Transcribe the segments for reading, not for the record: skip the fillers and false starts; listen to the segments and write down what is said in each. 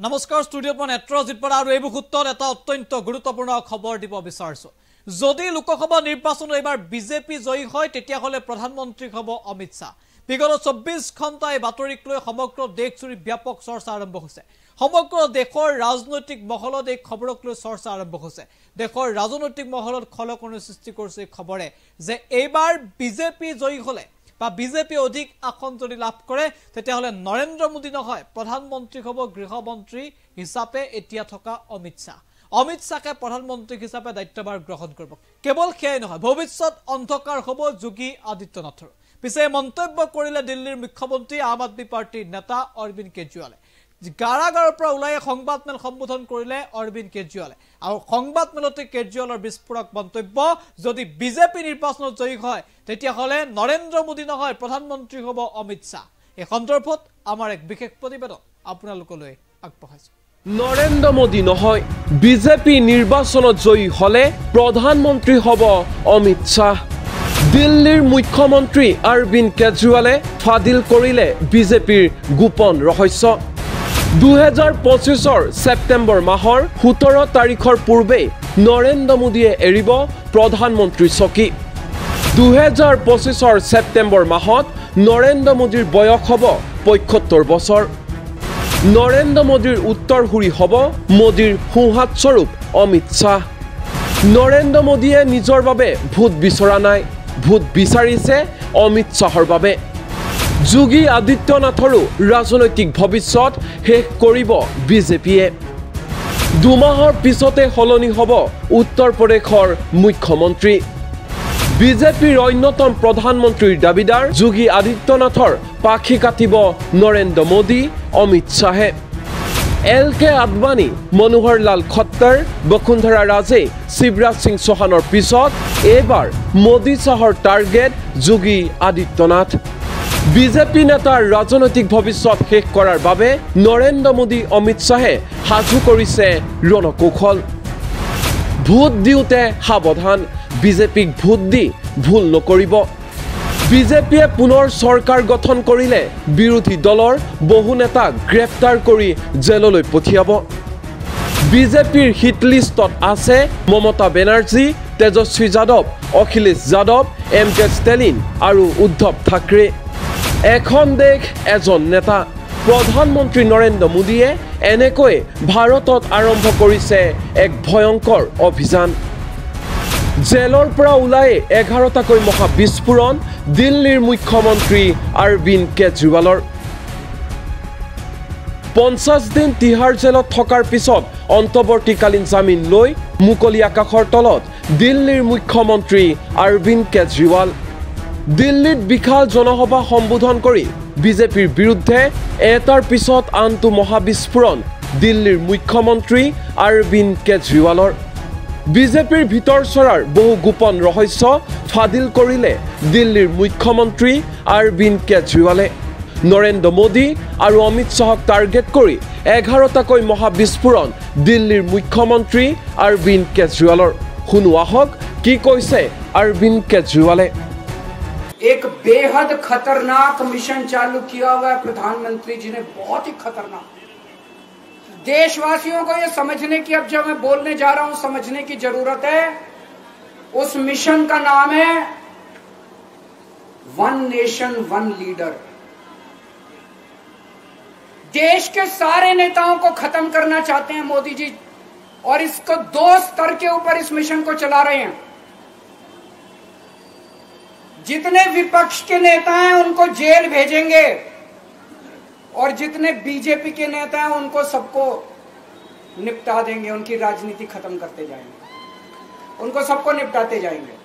नमस्कार स्टूडियो पर नेत्रजित बरा और मुहूर्तर एटा अत्यंत गुरुत्वपूर्ण खबर দিব বিচাৰিছো যদি লোকসভা নিৰ্বাচন এবাৰ বিজেপি জয়ী হয় তেতিয়া হলে প্ৰধানমন্ত্ৰী হ'ব অমিত শাহ বিগত 24 ঘণ্টাই বাতৰিক লৈ সমগ্ৰ দেশজুৰি ব্যাপক চৰ্চা আৰম্ভ হৈছে সমগ্ৰ দেশৰ ৰাজনৈতিক মহলত এই খবৰক লৈ চৰ্চা আৰম্ভ হৈছে দেশৰ ৰাজনৈতিক মহলত খলকণৰ সৃষ্টি কৰিছে খবৰে যে এবাৰ বিজেপি জয়ী হলে বা বিজেপি অধিক আসন যদি লাভ কৰে তেতিয়া হলে নৰেন্দ্ৰ মোদী নহয় প্ৰধানমন্ত্ৰী হ'ব গৃহমন্ত্ৰী হিচাপে এতিয়া থকা অমিত শাহকে প্ৰধানমন্ত্ৰী হিচাপে দায়িত্বভাৰ গ্ৰহণ কৰিব কেৱল সেয়াই নহয় ভৱিষ্যত অন্ধকাৰ হ'ব যোগী আদিত্যনাথৰ পিছে মন্তব্য কৰিলে দিল্লীৰ মুখ্যমন্ত্ৰী আম আদমি পাৰ্টিৰ নেতা অৰবিন্দ কেজৰিৱালে কাৰাগাৰৰ পৰা ওলাই সংবাদমেল সম্বোধন কৰিলে অৰবিন্দ কেজৰিৱালে আৰু সংবাদমেলতে কেজৰিৱালৰ বিস্ফোৰক মন্তব্য যদি বিজেপি নিৰ্বাচনত জয়ী হয় তেতিয়া হলে নৰেন্দ্ৰ মোদী নহয় প্ৰধানমন্ত্ৰী হ'ব অমিত শাহ এই সন্দৰ্ভত আমাৰ এক বিশেষ প্ৰতিবেদন আপোনালোকলৈ আগবঢ়াইছো নৰেন্দ্ৰ মোদী নহয় বিজেপি নিৰ্বাচনত জয়ী হলে প্ৰধানমন্ত্ৰী হ'ব অমিত শাহ দিল্লীৰ মুখ্যমন্ত্ৰী অৰবিন্দ কেজৰিৱালে ফাদিল কৰিলে বিজেপিৰ গোপন ৰহস্য 2025 সেপ্টেম্বৰ মাহৰ 17 তাৰিখৰ পূৰ্বে নৰেন্দ্ৰ মোদীয়ে এৰিব প্ৰধানমন্ত্ৰী চকী 2025 সেপ্টেম্বৰ মাহত নৰেন্দ্ৰ মোদীৰ বয়স হ'ব 75 বছৰ নৰেন্দ্ৰ মোদীৰ উত্তৰসূৰী হ'ব মোদীৰ সোঁহাত স্বৰূপ অমিত শাহ নৰেন্দ্ৰ মোদীয়ে নিজৰ বাবে ভোট বিচৰা নাই ভোট বিচাৰিছে অমিত শাহৰ বাবে যোগী আদিত্যনাথৰো ৰাজনৈতিক ভৱিষ্যত শেষ কৰিব বিজেপিয়ে দুমাহৰ পিছতে হলনি হ'ব উত্তৰ প্ৰদেশৰ মুখ্যমন্ত্ৰী বিজেপিৰ অন্যতম প্ৰধানমন্ত্ৰীৰ দাবিদাৰ যোগী আদিত্যনাথৰ পাখি কাটিব নৰেন্দ্ৰ মোদী অমিত শাহে এল.কে. আদৱানী মনোহৰ লাল খট্টাৰ বসুন্ধৰা ৰাজে শিৱৰাজ সিং চৌহানৰ পিছত এইবাৰ মোদী শাহৰ টাৰ্গেট যোগী আদিত্যনাথ বিজেপি নেতাৰ ৰাজনৈতিক ভৱিষ্যত শেষ কৰাৰ বাবে নৰেন্দ্ৰ মোদী অমিত শাহে সাজু কৰিছে ৰণকৌশল ভোট দিওঁতে সাৱধান বিজেপিক ভোট দি ভুল নকৰিব বিজেপিয়ে পুনৰ চৰকাৰ গঠন কৰিলে বিৰোধী দলৰ বহু নেতাক গ্ৰেপ্তাৰ কৰি জেললৈ পঠিয়াব বিজেপিৰ হিট লিষ্টত আছে মমতা বেনাৰ্জী তেজস্বী যাদৱ অখিলেশ যাদৱ এম.কে. ষ্টেলিন আৰু উদ্ধৱ ঠাকৰে এখন দেশ এজন নেতা প্ৰধানমন্ত্ৰী নৰেন্দ্ৰ মোদীয়ে এনেকৈ ভাৰতত আৰম্ভ কৰিছে এক ভয়ংকৰ অভিযান জেলৰ পৰা ওলাই 11টাকৈ মহাবিস্ফোৰণ দিল্লীৰ মুখ্যমন্ত্ৰী অৰবিন্দ কেজৰিৱালৰ 50 দিন তিহাৰ জেলত থকাৰ পিছত অন্তৱৰ্তীকালীন জামিন লৈ মুকলি আকাশৰ তলত দিল্লীৰ মুখ্যমন্ত্ৰী অৰবিন্দ কেজৰিৱাল দিল্লীত বিশাল জনসভা সম্বোধন কৰি বিজেপিৰ বিৰুদ্ধে এটাৰ পিছত আনটো মহাবিস্ফোৰণ দিল্লীৰ মুখ্যমন্ত্ৰী অৰবিন্দ কেজৰিৱালৰ বিজেপিৰ ভিতৰ চৰাৰ বহু গোপন ৰহস্য ফাদিল কৰিলে দিল্লীৰ মুখ্যমন্ত্ৰী অৰবিন্দ কেজৰিৱালে নৰেন্দ্ৰ মোদী আৰু অমিত শাহক টাৰ্গেট কৰি 11টাকৈ মহাবিস্ফোৰণ দিল্লীৰ মুখ্যমন্ত্ৰী অৰবিন্দ কেজৰিৱালৰ শুনো আহক কি কৈছে অৰবিন্দ কেজৰিৱালে एक बेहद खतरनाक मिशन चालू किया हुआ है प्रधानमंत्री जी ने बहुत ही खतरनाक देशवासियों को ये समझने की अब जब मैं बोलने जा रहा हूं समझने की जरूरत है उस मिशन का नाम है वन नेशन वन लीडर देश के सारे नेताओं को खत्म करना चाहते हैं मोदी जी और इसको 2 स्तर के ऊपर इस मिशन को चला रहे हैं जितने विपक्ष के नेता हैं उनको जेल भेजेंगे और जितने बीजेपी के नेता हैं उनको सबको निपटा देंगे उनकी राजनीति खत्म करते जाएंगे उनको सबको निपटाते जाएंगे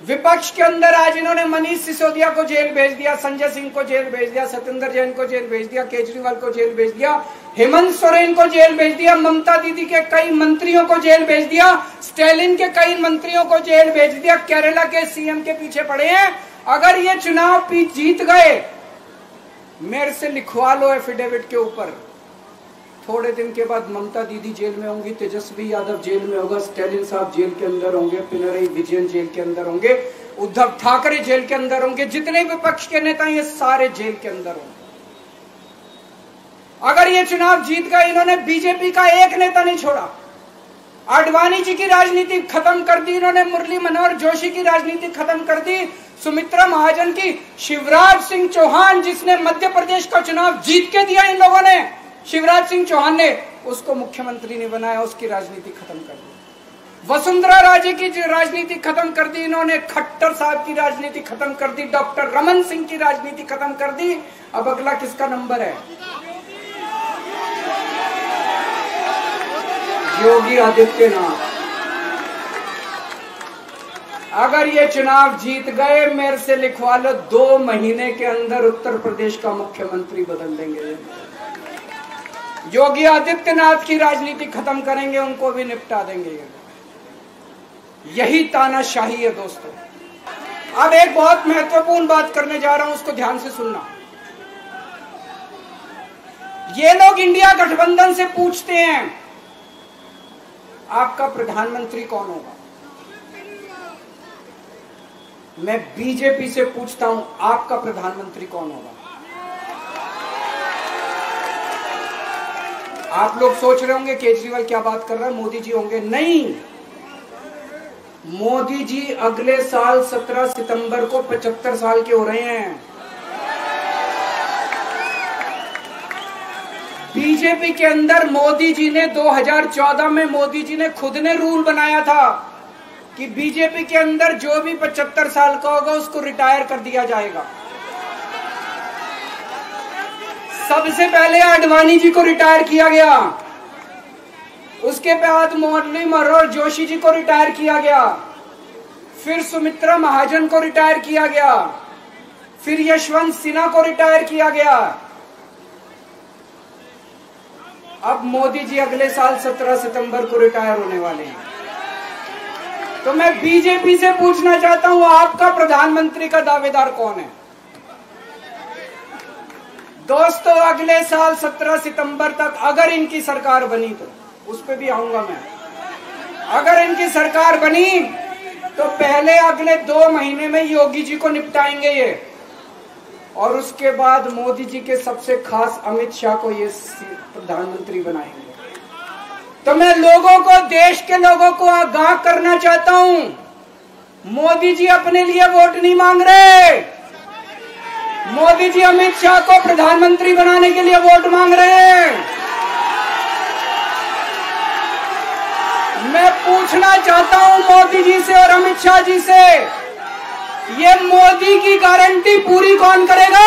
विपक्ष के अंदर आज इन्होंने मनीष सिसोदिया को जेल भेज दिया संजय सिंह को जेल भेज दिया सत्येंद्र जैन को जेल भेज दिया केजरीवाल को जेल भेज दिया हेमंत सोरेन को जेल भेज दिया ममता दीदी के कई मंत्रियों को जेल भेज दिया स्टेलिन के कई मंत्रियों को जेल भेज दिया केरला के सीएम के पीछे पड़े हैं अगर ये चुनाव जीत गए मेरे से लिखवा लो एफिडेविट के ऊपर थोड़े दिन के बाद ममता दीदी जेल में होंगी तेजस्वी यादव जेल में होगा स्टेलिन साहब जेल के अंदर होंगे पिनरई विजयन जेल के अंदर होंगे उद्धव ठाकरे जेल के अंदर होंगे जितने विपक्ष के नेता ये सारे जेल के अंदर होंगे अगर ये चुनाव जीत गए, इन्होंने बीजेपी का एक नेता नहीं छोड़ा। आडवाणी जी की राजनीति खत्म कर दी इन्होंने, मुरली मनोहर जोशी की राजनीति खत्म कर दी, सुमित्रा महाजन की, शिवराज सिंह चौहान जिसने मध्य प्रदेश का चुनाव जीत के दिया इन लोगों ने, शिवराज सिंह चौहान ने उसको मुख्यमंत्री नहीं बनाया, उसकी राजनीति खत्म कर दी। वसुंधरा राजे की राजनीति खत्म कर दी इन्होंने, खट्टर साहब की राजनीति खत्म कर दी, डॉक्टर रमन सिंह की राजनीति खत्म कर दी। अब अगला किसका नंबर है? योगी आदित्यनाथ। अगर ये चुनाव जीत गए, मेरे से लिखवा लो, 2 महीने के अंदर उत्तर प्रदेश का मुख्यमंत्री बदल देंगे। योगी आदित्यनाथ की राजनीति खत्म करेंगे, उनको भी निपटा देंगे। यही तानाशाही है दोस्तों। अब एक बहुत महत्वपूर्ण बात करने जा रहा हूं, उसको ध्यान से सुनना। ये लोग इंडिया गठबंधन से पूछते हैं आपका प्रधानमंत्री कौन होगा। मैं बीजेपी से पूछता हूं आपका प्रधानमंत्री कौन होगा। आप लोग सोच रहे होंगे केजरीवाल क्या बात कर रहा है, मोदी जी होंगे। नहीं, मोदी जी अगले साल 17 सितंबर को 75 साल के हो रहे हैं। बीजेपी के अंदर मोदी जी ने 2014 में मोदी जी ने खुद ने रूल बनाया था कि बीजेपी के अंदर जो भी 75 साल का होगा उसको रिटायर कर दिया जाएगा। सबसे पहले आडवाणी जी को रिटायर किया गया, उसके बाद मुरली मनोहर जोशी जी को रिटायर किया गया, फिर सुमित्रा महाजन को रिटायर किया गया, फिर यशवंत सिन्हा को रिटायर किया गया। अब मोदी जी अगले साल 17 सितंबर को रिटायर होने वाले हैं। तो मैं बीजेपी से पूछना चाहता हूं आपका प्रधानमंत्री का दावेदार कौन है? दोस्तों, अगले साल 17 सितंबर तक अगर इनकी सरकार बनी, तो उस पर भी आऊंगा मैं। अगर इनकी सरकार बनी तो पहले अगले 2 महीने में योगी जी को निपटाएंगे ये, और उसके बाद मोदी जी के सबसे खास अमित शाह को ये प्रधानमंत्री बनाएंगे। तो मैं लोगों को, देश के लोगों को आगाह करना चाहता हूं, मोदी जी अपने लिए वोट नहीं मांग रहे। मोदी जी अमित शाह को प्रधानमंत्री बनाने के लिए वोट मांग रहे हैं। मैं पूछना चाहता हूं मोदी जी से और अमित शाह जी से, ये मोदी की गारंटी पूरी कौन करेगा?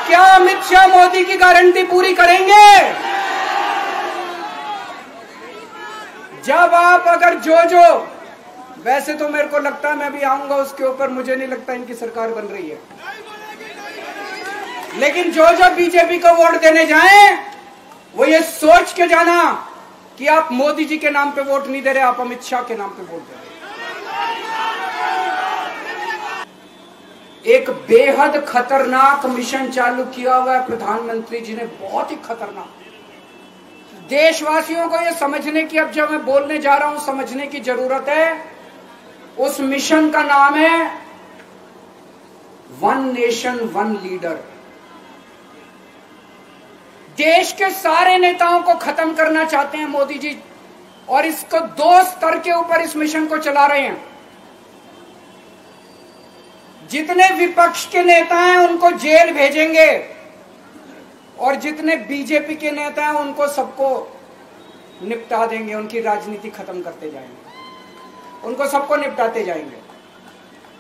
क्या अमित शाह मोदी की गारंटी पूरी करेंगे? जब आप अगर जो वैसे तो मेरे को लगता है, मैं भी आऊंगा उसके ऊपर, मुझे नहीं लगता इनकी सरकार बन रही है, लेकिन जो बीजेपी को वोट देने जाएं वो ये सोच के जाना कि आप मोदी जी के नाम पे वोट नहीं दे रहे, आप अमित शाह के नाम पे वोट दे रहे। एक बेहद खतरनाक मिशन चालू किया हुआ है प्रधानमंत्री जी ने, बहुत ही खतरनाक। देशवासियों को यह समझने की, अब जब मैं बोलने जा रहा हूं, समझने की जरूरत है। उस मिशन का नाम है 1 नेशन 1 लीडर। देश के सारे नेताओं को खत्म करना चाहते हैं मोदी जी, और इसको 2 स्तर के ऊपर इस मिशन को चला रहे हैं। जितने विपक्ष के नेता हैं उनको जेल भेजेंगे, और जितने बीजेपी के नेता हैं उनको सबको निपटा देंगे, उनकी राजनीति खत्म करते जाएंगे, उनको सबको निपटाते जाएंगे।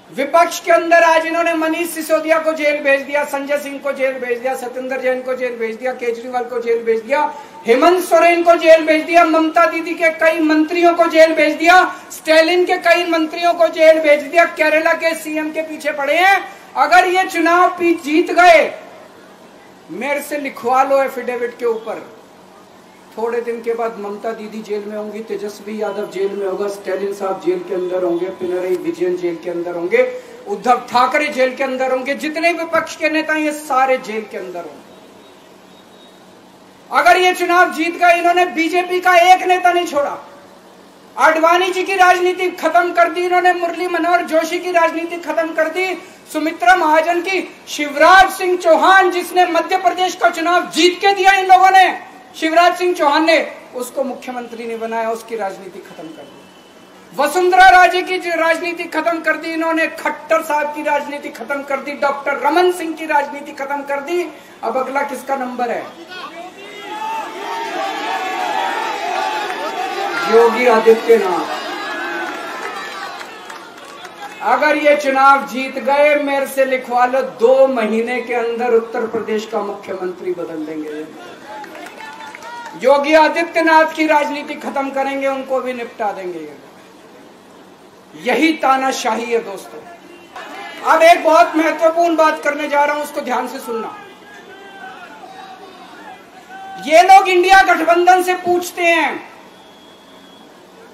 विपक्ष के अंदर आज इन्होंने मनीष सिसोदिया को जेल भेज दिया, संजय सिंह को जेल भेज दिया, सत्येंद्र जैन को जेल भेज दिया, केजरीवाल को जेल भेज दिया, हेमंत सोरेन को जेल भेज दिया, ममता दीदी के कई मंत्रियों को जेल भेज दिया, स्टालिन के कई मंत्रियों को जेल भेज दिया, केरला के सीएम के पीछे पड़े हैं। अगर ये चुनाव जीत गए, मेरे से लिखवा लो एफिडेविट के ऊपर, थोड़े दिन के बाद ममता दीदी जेल में होंगी, तेजस्वी यादव जेल में होगा, स्टालिन साहब जेल के अंदर होंगे, पिनरई विजयन जेल के अंदर होंगे, उद्धव ठाकरे जेल के अंदर होंगे, जितने विपक्ष के नेता ये सारे जेल के अंदर होंगे। अगर ये चुनाव जीत गए, इन्होंने बीजेपी का एक नेता नहीं छोड़ा। आडवाणी जी की राजनीति खत्म कर दी इन्होंने, मुरली मनोहर जोशी की राजनीति खत्म कर दी, सुमित्रा महाजन की शिवराज सिंह चौहान, जिसने मध्य प्रदेश का चुनाव जीत के दिया इन लोगों ने, शिवराज सिंह चौहान ने उसको मुख्यमंत्री नहीं बनाया, उसकी राजनीति खत्म कर दी। वसुंधरा राजे की राजनीति खत्म कर दी इन्होंने, खट्टर साहब की राजनीति खत्म कर दी, डॉक्टर रमन सिंह की राजनीति खत्म कर दी। अब अगला किसका नंबर है? योगी आदित्यनाथ। अगर ये चुनाव जीत गए, मेरे से लिखवा लो, 2 महीने के अंदर उत्तर प्रदेश का मुख्यमंत्री बदल देंगे। योगी आदित्यनाथ की राजनीति खत्म करेंगे, उनको भी निपटा देंगे। यही तानाशाही है दोस्तों। अब एक बहुत महत्वपूर्ण बात करने जा रहा हूं, उसको ध्यान से सुनना। ये लोग इंडिया गठबंधन से पूछते हैं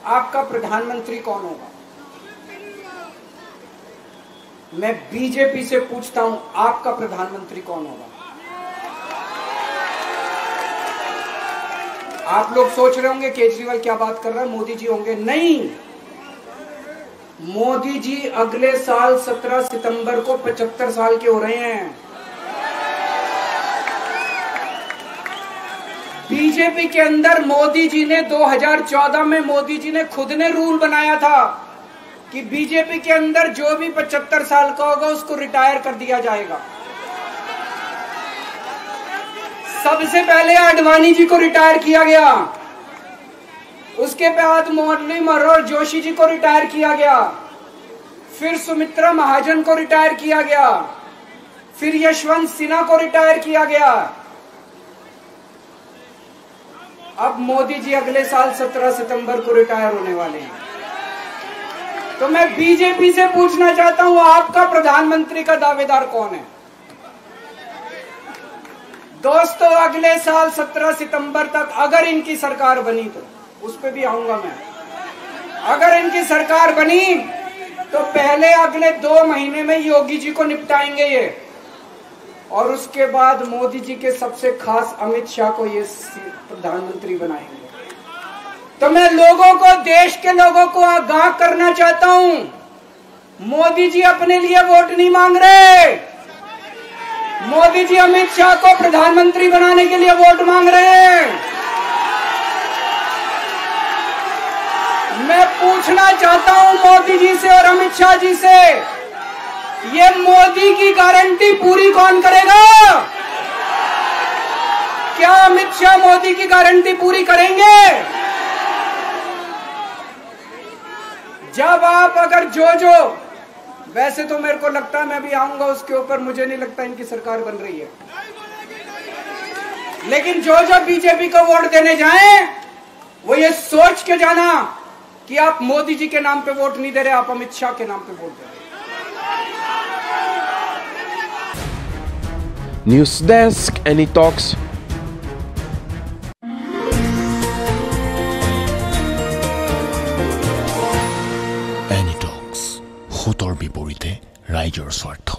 आपका प्रधानमंत्री कौन होगा। मैं बीजेपी से पूछता हूं आपका प्रधानमंत्री कौन होगा। आप लोग सोच रहे होंगे केजरीवाल क्या बात कर रहा है, मोदी जी होंगे। नहीं, मोदी जी अगले साल 17 सितंबर को 75 साल के हो रहे हैं। बीजेपी के अंदर मोदी जी ने 2014 में मोदी जी ने खुद ने रूल बनाया था कि बीजेपी के अंदर जो भी 75 साल का होगा उसको रिटायर कर दिया जाएगा। सबसे पहले आडवाणी जी को रिटायर किया गया, उसके बाद मुरली मनोहर जोशी जी को रिटायर किया गया, फिर सुमित्रा महाजन को रिटायर किया गया, फिर यशवंत सिन्हा को रिटायर किया गया। अब मोदी जी अगले साल 17 सितंबर को रिटायर होने वाले हैं। तो मैं बीजेपी से पूछना चाहता हूं आपका प्रधानमंत्री का दावेदार कौन है? दोस्तों, अगले साल 17 सितंबर तक अगर इनकी सरकार बनी, तो उस पर भी आऊंगा मैं, अगर इनकी सरकार बनी तो पहले अगले 2 महीने में योगी जी को निपटाएंगे ये, और उसके बाद मोदी जी के सबसे खास अमित शाह को ये प्रधानमंत्री बनाएंगे। तो मैं लोगों को, देश के लोगों को आगाह करना चाहता हूं, मोदी जी अपने लिए वोट नहीं मांग रहे, मोदी जी अमित शाह को प्रधानमंत्री बनाने के लिए वोट मांग रहे हैं। मैं पूछना चाहता हूं मोदी जी से और अमित शाह जी से, ये मोदी की गारंटी पूरी कौन करेगा? क्या अमित शाह मोदी की गारंटी पूरी करेंगे? जब आप अगर जो वैसे तो मेरे को लगता है मैं भी आऊंगा उसके ऊपर, मुझे नहीं लगता इनकी सरकार बन रही है, लेकिन जो बीजेपी को वोट देने जाएं वो ये सोच के जाना कि आप मोदी जी के नाम पे वोट नहीं दे रहे, आप अमित शाह के नाम पे वोट दे रहे। News desk, Any Talks. Any Talks, হুতৰ বিপৰীতে ৰাইজৰ স্বাৰ্থ।